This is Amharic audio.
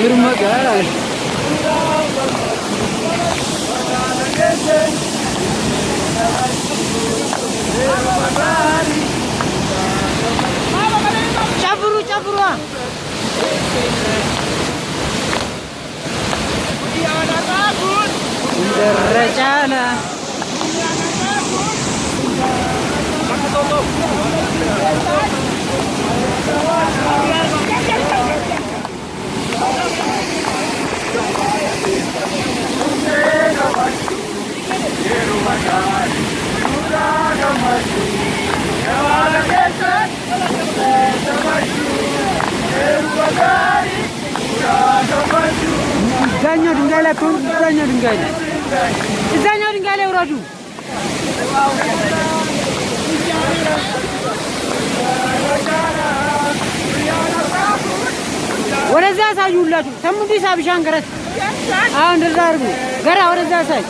ግርማ ጋር ጨፍሩ ደረጃና እዛኛው ድንጋይ ላይ ከሆነ እዛኛው ድንጋይ ላይ ውረዱ። ወደዛ ያሳዩላችሁ ተምዲሳ ቢሻንገረት አሁን እንደዛ አድርጉ። ገራ ወደዛ ያሳይ